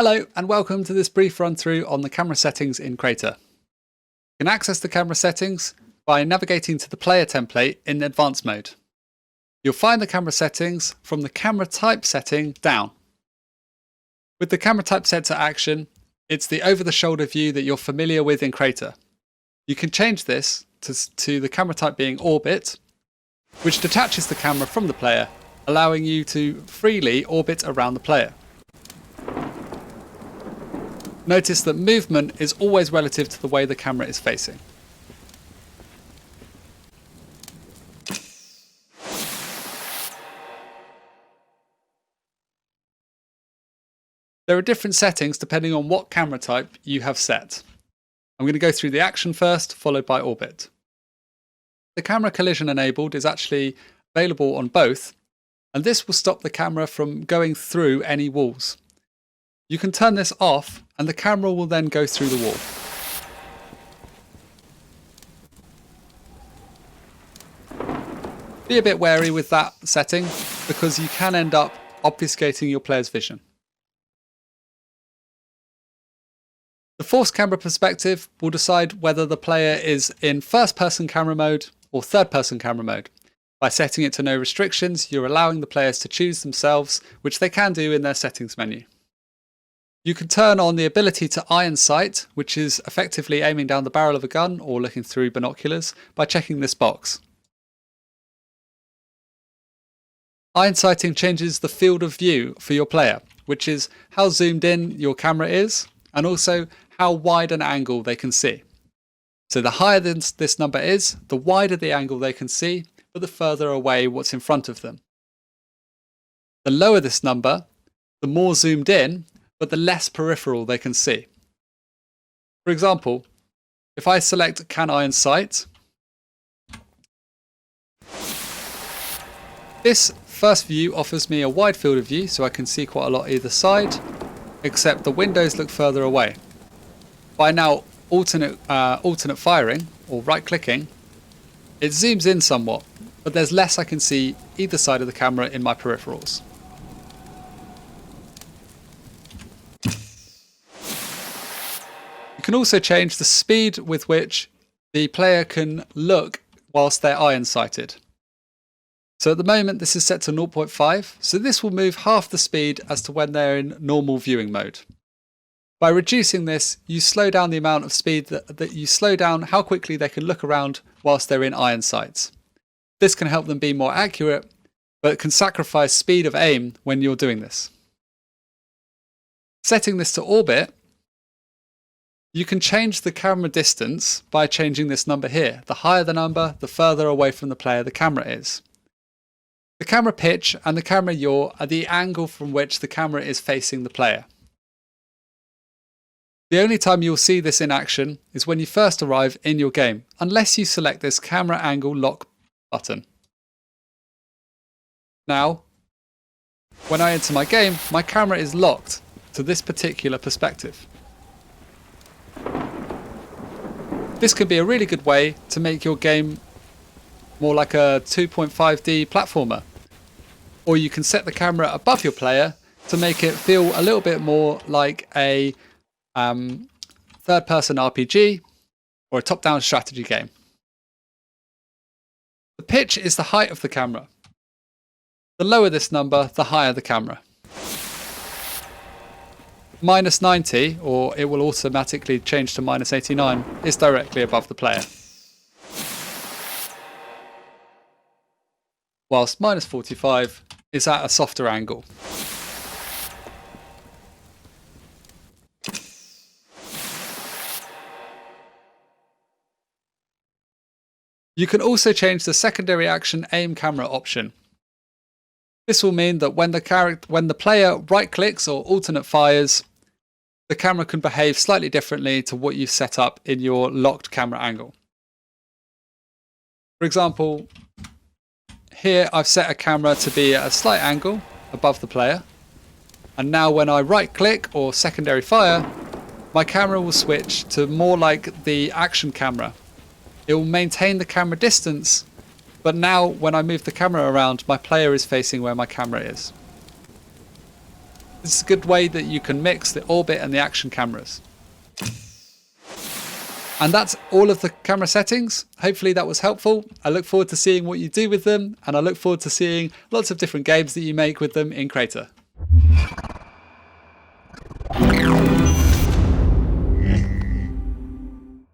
Hello and welcome to this brief run through on the camera settings in Crayta. You can access the camera settings by navigating to the player template in advanced mode. You'll find the camera settings from the camera type setting down. With the camera type set to action, it's the over-the-shoulder view that you're familiar with in Crayta. You can change this to the camera type being orbit, which detaches the camera from the player, allowing you to freely orbit around the player. Notice that movement is always relative to the way the camera is facing. There are different settings depending on what camera type you have set. I'm going to go through the action first, followed by orbit. The camera collision enabled is actually available on both, and this will stop the camera from going through any walls. You can turn this off and the camera will then go through the wall. Be a bit wary with that setting because you can end up obfuscating your player's vision. The forced camera perspective will decide whether the player is in first-person camera mode or third-person camera mode. By setting it to no restrictions, you're allowing the players to choose themselves, which they can do in their settings menu. You can turn on the ability to iron sight, which is effectively aiming down the barrel of a gun or looking through binoculars, by checking this box. Iron sighting changes the field of view for your player, which is how zoomed in your camera is, and also how wide an angle they can see. So the higher this number is, the wider the angle they can see, but the further away what's in front of them. The lower this number, the more zoomed in, but the less peripheral they can see. For example, if I select Can Iron Sight, this first view offers me a wide field of view, so I can see quite a lot either side, except the windows look further away. By now alternate firing, or right-clicking, it zooms in somewhat, but there's less I can see either side of the camera in my peripherals. You can also change the speed with which the player can look whilst they're iron sighted. So at the moment this is set to 0.5, so this will move half the speed as to when they're in normal viewing mode. By reducing this, you slow down the amount of speed that you slow down how quickly they can look around whilst they're in iron sights. This can help them be more accurate, but can sacrifice speed of aim when you're doing this. Setting this to orbit, you can change the camera distance by changing this number here. The higher the number, the further away from the player the camera is. The camera pitch and the camera yaw are the angle from which the camera is facing the player. The only time you'll see this in action is when you first arrive in your game, unless you select this camera angle lock button. Now, when I enter my game, my camera is locked to this particular perspective. This can be a really good way to make your game more like a 2.5D platformer. Or you can set the camera above your player to make it feel a little bit more like a third-person RPG or a top-down strategy game. The pitch is the height of the camera. The lower this number, the higher the camera. Minus 90, or it will automatically change to minus 89, is directly above the player. Whilst minus 45 is at a softer angle. You can also change the secondary action aim camera option. This will mean that when the player right-clicks or alternate fires, the camera can behave slightly differently to what you've set up in your locked camera angle. For example, here I've set a camera to be at a slight angle above the player, and now when I right-click or secondary fire, my camera will switch to more like the action camera. It will maintain the camera distance, but now when I move the camera around, my player is facing where my camera is. This is a good way that you can mix the orbit and the action cameras. And that's all of the camera settings. Hopefully that was helpful. I look forward to seeing what you do with them, and I look forward to seeing lots of different games that you make with them in Crayta.